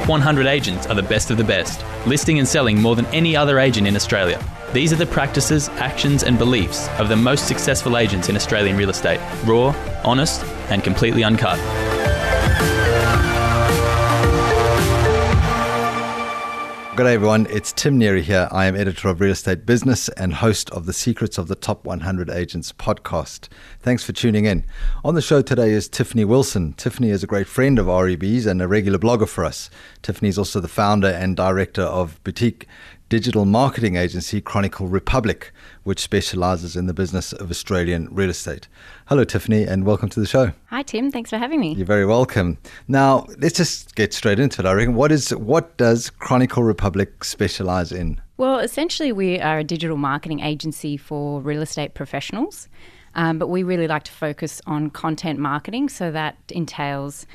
top 100 agents are the best of the best, listing and selling more than any other agent in Australia. These are the practices, actions and beliefs of the most successful agents in Australian real estate. Raw, honest and completely uncut. G'day everyone, it's Tim Neary here. I am editor of Real Estate Business and host of the Secrets of the Top 100 Agents podcast. Thanks for tuning in. On the show today is Tiffany Wilson. Tiffany is a great friend of REB's and a regular blogger for us. Tiffany is also the founder and director of boutique digital marketing agency Chronicle Republic, which specializes in the business of Australian real estate. Hello, Tiffany, and welcome to the show. Hi, Tim. Thanks for having me. You're very welcome. Now, let's just get straight into it, I reckon. What does Chronicle Republic specialize in? Well, essentially, we are a digital marketing agency for real estate professionals, but we really like to focus on content marketing. So that entails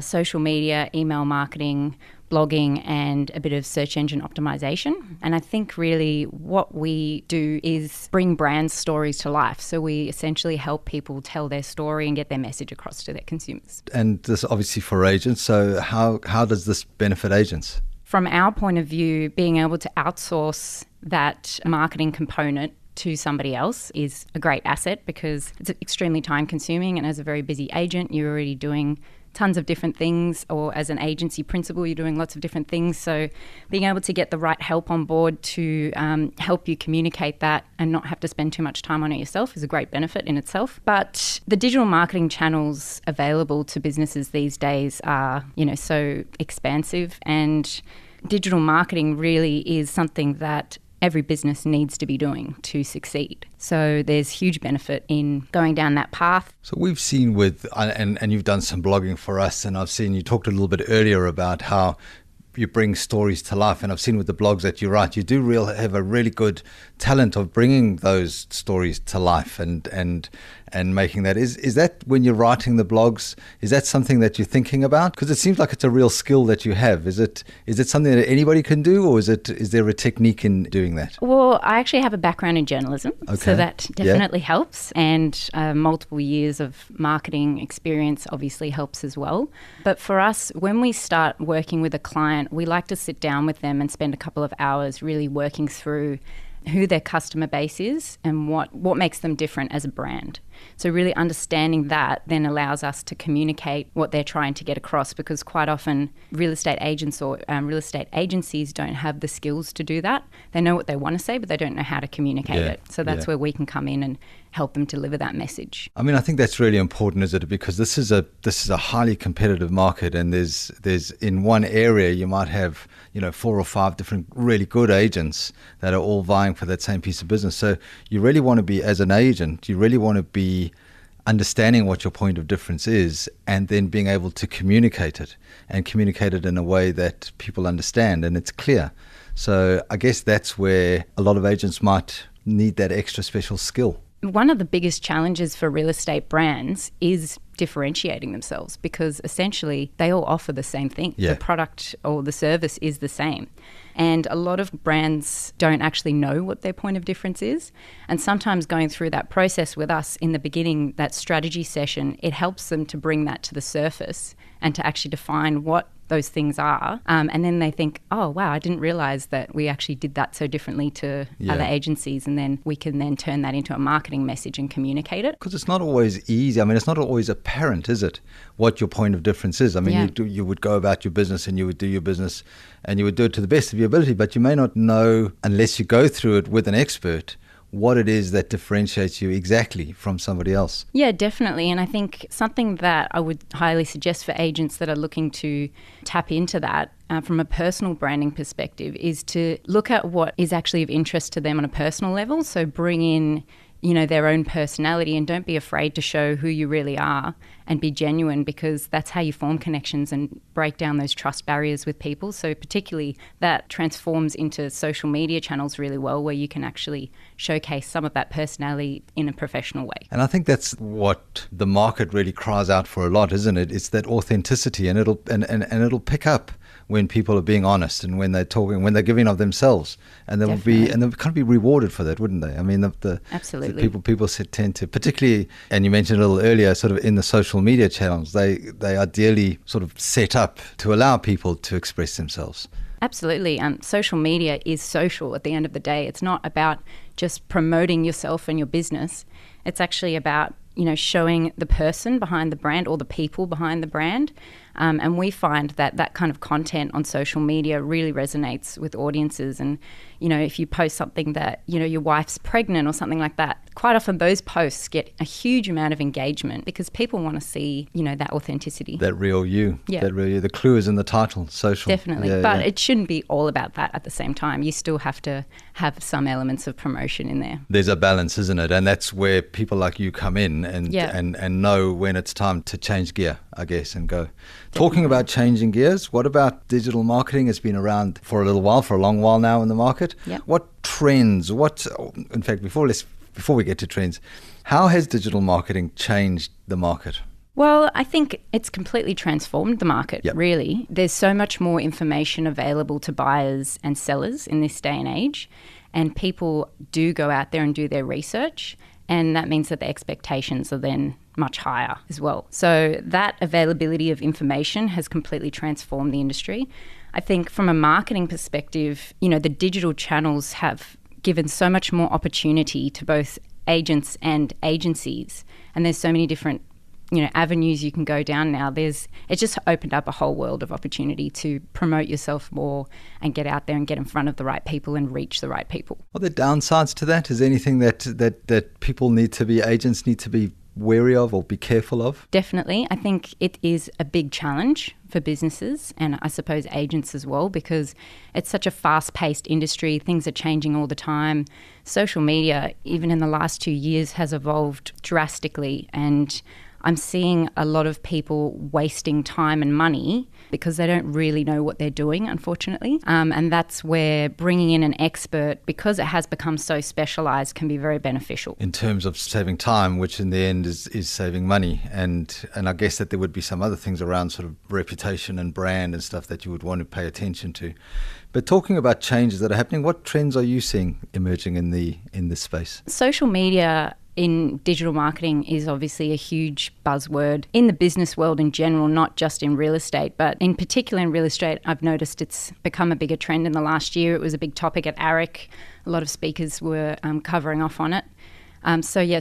social media, email marketing, blogging and a bit of search engine optimization. And I think really what we do is bring brand stories to life. So we essentially help people tell their story and get their message across to their consumers. And this obviously for agents. So how does this benefit agents? From our point of view, being able to outsource that marketing component to somebody else is a great asset because it's extremely time consuming, and as a very busy agent, you're already doing tons of different things, or as an agency principal, you're doing lots of different things. So being able to get the right help on board to help you communicate that and not have to spend too much time on it yourself is a great benefit in itself. But the digital marketing channels available to businesses these days are, so expansive, and digital marketing really is something that every business needs to be doing to succeed. So there's huge benefit in going down that path. So we've seen and you've done some blogging for us, and I've seen you talked a little bit earlier about how you bring stories to life, and I've seen with the blogs that you write, you do have a really good talent of bringing those stories to life and making that. Is that when you're writing the blogs, is that something that you're thinking about? Because it seems like it's a real skill that you have. Is it something that anybody can do, or is there a technique in doing that? Well, I actually have a background in journalism, so that definitely helps, and multiple years of marketing experience obviously helps as well. But for us, when we start working with a client, we like to sit down with them and spend a couple of hours really working through who their customer base is and what makes them different as a brand. So really understanding that then allows us to communicate what they're trying to get across, because quite often real estate agents or real estate agencies don't have the skills to do that. They know what they want to say, but they don't know how to communicate it. So that's where we can come in and help them deliver that message. I mean, I think that's really important, isn't it? Because this is a highly competitive market, and there's in one area you might have 4 or 5 different really good agents that are all vying for that same piece of business. So you really want to be, as an agent, you really want to be understanding what your point of difference is, and then being able to communicate it in a way that people understand and it's clear. So I guess that's where a lot of agents might need that extra special skill. One of the biggest challenges for real estate brands is differentiating themselves, because essentially they all offer the same thing. The product or the service is the same. And a lot of brands don't actually know what their point of difference is. And sometimes going through that process with us in the beginning, that strategy session, it helps them to bring that to the surface and to actually define what those things are. And then they think, oh, wow, I didn't realize that we actually did that so differently to other agencies. And then we can then turn that into a marketing message and communicate it. Because it's not always easy. I mean, it's not always apparent, is it, what your point of difference is? I mean, you would go about your business and you would do your business and you would do it to the best of your ability, but you may not know, unless you go through it with an expert, what it is that differentiates you exactly from somebody else. Yeah, definitely. And I think something that I would highly suggest for agents that are looking to tap into that from a personal branding perspective is to look at what is actually of interest to them on a personal level. So bring in their own personality, and don't be afraid to show who you really are and be genuine, because that's how you form connections and break down those trust barriers with people. So particularly that transforms into social media channels really well, where you can actually showcase some of that personality in a professional way. And I think that's what the market really cries out for a lot, isn't it? It's that authenticity, and it'll pick up when people are being honest and when they're talking, when they're giving of themselves, and they'll kind of be rewarded for that, wouldn't they? I mean, absolutely. People tend to, particularly, and you mentioned a little earlier, sort of in the social social media channels, they ideally sort of set up to allow people to express themselves. Absolutely. Social media is social at the end of the day. It's not about just promoting yourself and your business. It's actually about, showing the person behind the brand or the people behind the brand. And we find that kind of content on social media really resonates with audiences. And, if you post something that, your wife's pregnant or something like that, quite often those posts get a huge amount of engagement because people want to see, that authenticity. That real you. Yeah. That real you. The clue is in the title, social. Definitely. But it shouldn't be all about that at the same time. You still have to have some elements of promotion in there. There's a balance, isn't it? And that's where people like you come in and know when it's time to change gear, I guess, and go. Talking about changing gears, what about digital marketing? It's been around for a little while, for a long while now in the market. Yep. What trends, in fact, before we get to trends, how has digital marketing changed the market? Well, I think it's completely transformed the market, really. There's so much more information available to buyers and sellers in this day and age, and people do go out there and do their research, and that means that the expectations are then much higher as well. So that availability of information has completely transformed the industry. I think from a marketing perspective, the digital channels have given so much more opportunity to both agents and agencies, and there's so many different avenues you can go down now. It's just opened up a whole world of opportunity to promote yourself more and get out there and get in front of the right people and reach the right people. Are there downsides to that? Is there anything that agents need to be wary of or be careful of? Definitely. I think it is a big challenge for businesses and I suppose agents as well, because it's such a fast-paced industry. Things are changing all the time. Social media, even in the last 2 years, has evolved drastically, and I'm seeing a lot of people wasting time and money because they don't really know what they're doing, unfortunately. And that's where bringing in an expert, because it has become so specialised, can be very beneficial. In terms of saving time, which in the end is saving money. And I guess that there would be some other things around sort of reputation and brand and stuff that you would want to pay attention to. But talking about changes that are happening, what trends are you seeing emerging in this space? Social media in digital marketing is obviously a huge buzzword in the business world in general, not just in real estate, but in particular in real estate, I've noticed it's become a bigger trend in the last year. It was a big topic at REB. A lot of speakers were covering off on it.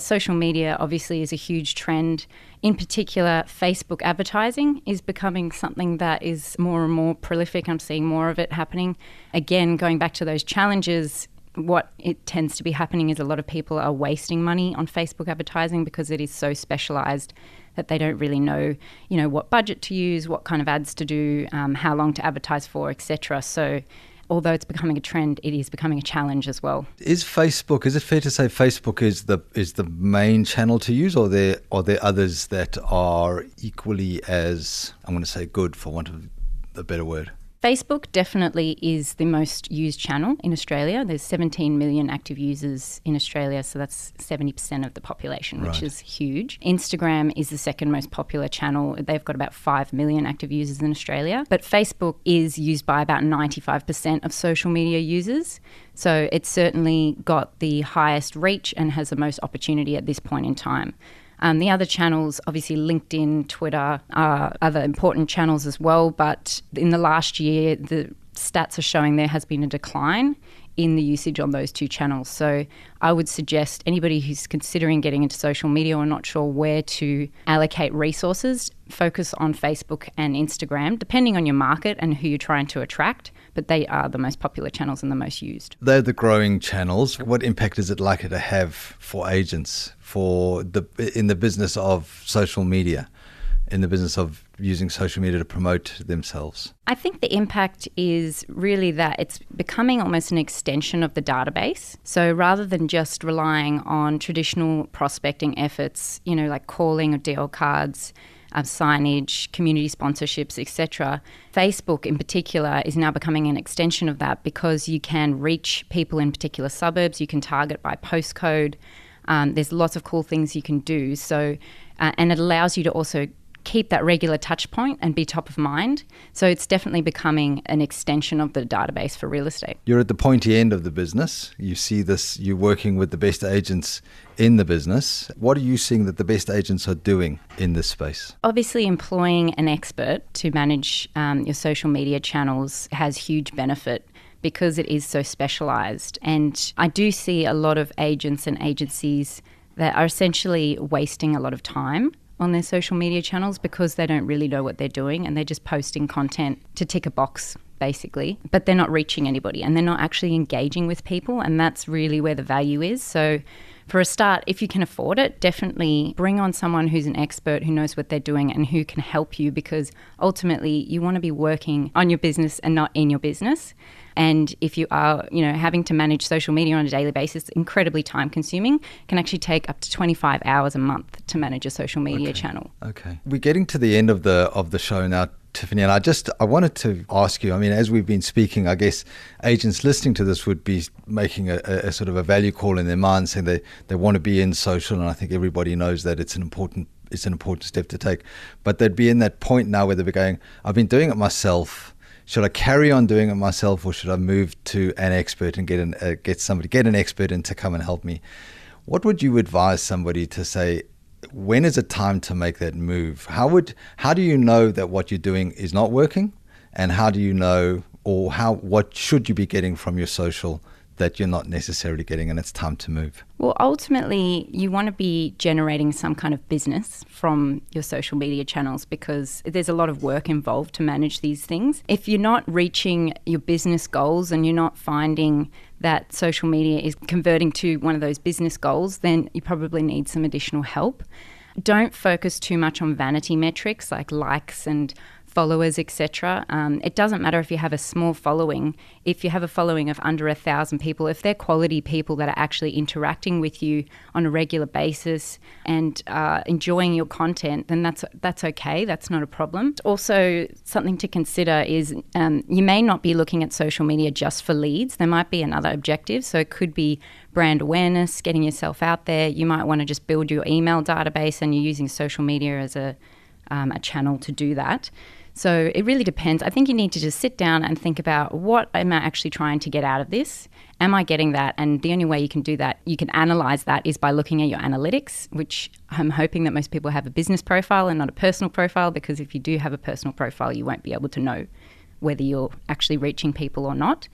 Social media obviously is a huge trend. In particular, Facebook advertising is becoming something that is more and more prolific. I'm seeing more of it happening. Again, going back to those challenges, what it tends to be happening is a lot of people are wasting money on Facebook advertising because it is so specialised that they don't really know, what budget to use, what kind of ads to do, how long to advertise for, etc. So although it's becoming a trend, it is becoming a challenge as well. Is it fair to say Facebook is the main channel to use, or are there others that are equally as, I'm going to say, good, for want of a better word? Facebook definitely is the most used channel in Australia. There's 17 million active users in Australia, so that's 70% of the population, which is huge. Instagram is the second most popular channel. They've got about 5 million active users in Australia. But Facebook is used by about 95% of social media users. So it's certainly got the highest reach and has the most opportunity at this point in time. The other channels, obviously LinkedIn, Twitter, are other important channels as well. But in the last year, the stats are showing there has been a decline in the usage on those two channels. So I would suggest anybody who's considering getting into social media or not sure where to allocate resources, focus on Facebook and Instagram, depending on your market and who you're trying to attract. But they are the most popular channels and the most used. They're the growing channels. What impact is it likely to have for agents in the business of social media, in the business of using social media to promote themselves? I think the impact is really that it's becoming almost an extension of the database. So rather than just relying on traditional prospecting efforts, like calling or deal cards, signage, community sponsorships, etc. Facebook in particular is now becoming an extension of that because you can reach people in particular suburbs, you can target by postcode, there's lots of cool things you can do. So, and it allows you to also keep that regular touch point and be top of mind. So it's definitely becoming an extension of the database for real estate. You're at the pointy end of the business. You see this, you're working with the best agents in the business. What are you seeing that the best agents are doing in this space? Obviously, employing an expert to manage your social media channels has huge benefit because it is so specialised. And I do see a lot of agents and agencies that are essentially wasting a lot of time on their social media channels because they don't really know what they're doing and they're just posting content to tick a box, basically, but they're not reaching anybody and they're not actually engaging with people, and that's really where the value is. So for a start, if you can afford it, definitely bring on someone who's an expert, who knows what they're doing and who can help you, because ultimately you want to be working on your business and not in your business. And if you are, having to manage social media on a daily basis, incredibly time consuming, can actually take up to 25 hours a month to manage a social media channel. Okay. We're getting to the end of the show now, Tiffany, and I wanted to ask you, as we've been speaking, I guess agents listening to this would be making a sort of a value call in their mind, saying they want to be in social, and I think everybody knows that it's an important step to take. But they'd be in that point now where they'd be going, I've been doing it myself. Should I carry on doing it myself, or should I move to an expert and get an expert in to come and help me? What would you advise somebody to say? When is it time to make that move? How do you know that what you're doing is not working, and how do you know, or what should you be getting from your social that you're not necessarily getting, and it's time to move? Well, ultimately, you want to be generating some kind of business from your social media channels, because there's a lot of work involved to manage these things. If you're not reaching your business goals and you're not finding that social media is converting to one of those business goals, then you probably need some additional help. Don't focus too much on vanity metrics like likes and followers, etc. It doesn't matter if you have a small following. If you have a following of under 1,000 people, if they're quality people that are actually interacting with you on a regular basis and enjoying your content, then that's okay. That's not a problem. Also, something to consider is you may not be looking at social media just for leads. There might be another objective. So it could be brand awareness, getting yourself out there. You might want to just build your email database, and you're using social media as a channel to do that. So it really depends. I think you need to just sit down and think about, what am I actually trying to get out of this? Am I getting that? And the only way you can do that, you can analyze that, is by looking at your analytics, which I'm hoping that most people have a business profile and not a personal profile, because if you do have a personal profile, you won't be able to know whether you're actually reaching people or not.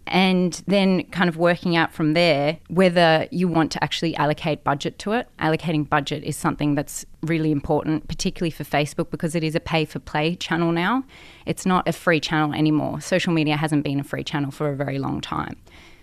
And then kind of working out from there whether you want to actually allocate budget to it. Allocating budget is something that's really important, particularly for Facebook, because it is a pay-for-play channel now. It's not a free channel anymore. Social media hasn't been a free channel for a very long time.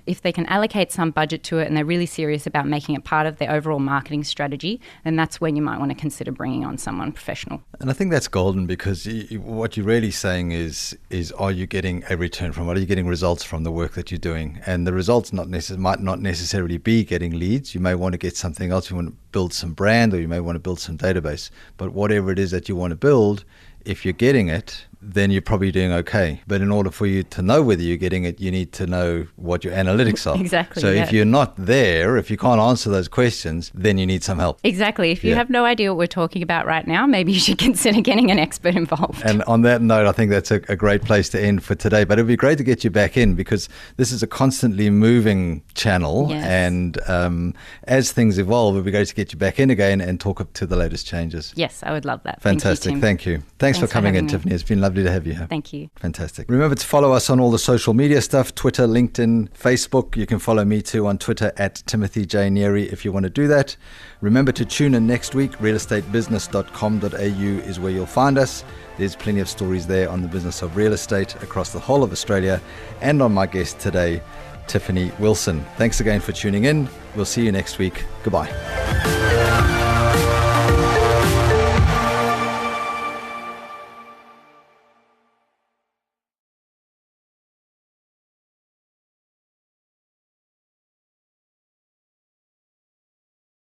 If they can allocate some budget to it and they're really serious about making it part of their overall marketing strategy, then that's when you might want to consider bringing on someone professional. And I think that's golden, because what you're really saying is are you getting a return from it? Are you getting results from the work that you're doing? And the results might not necessarily be getting leads. You may want to get something else. You want to build some brand, or you may want to build some database. But whatever it is that you want to build, if you're getting it, then you're probably doing okay. But in order for you to know whether you're getting it, you need to know what your analytics are. Exactly. So if you're not there, if you can't answer those questions, then you need some help. Exactly. If you have no idea what we're talking about right now, maybe you should consider getting an expert involved. And on that note, I think that's a great place to end for today. But it would be great to get you back in, because this is a constantly moving channel. Yes. And as things evolve, it would be great to get you back in again and talk up to the latest changes. Yes, I would love that. Fantastic. Thank you. Thanks for coming in, Tiffany. It's been lovely to have you here. Thank you. Fantastic. Remember to follow us on all the social media stuff, Twitter, LinkedIn, Facebook. You can follow me too on Twitter at Timothy J. Neary if you want to do that. Remember to tune in next week. realestatebusiness.com.au is where you'll find us. There's plenty of stories there on the business of real estate across the whole of Australia, and on my guest today, Tiffany Wilson. Thanks again for tuning in. We'll see you next week. Goodbye.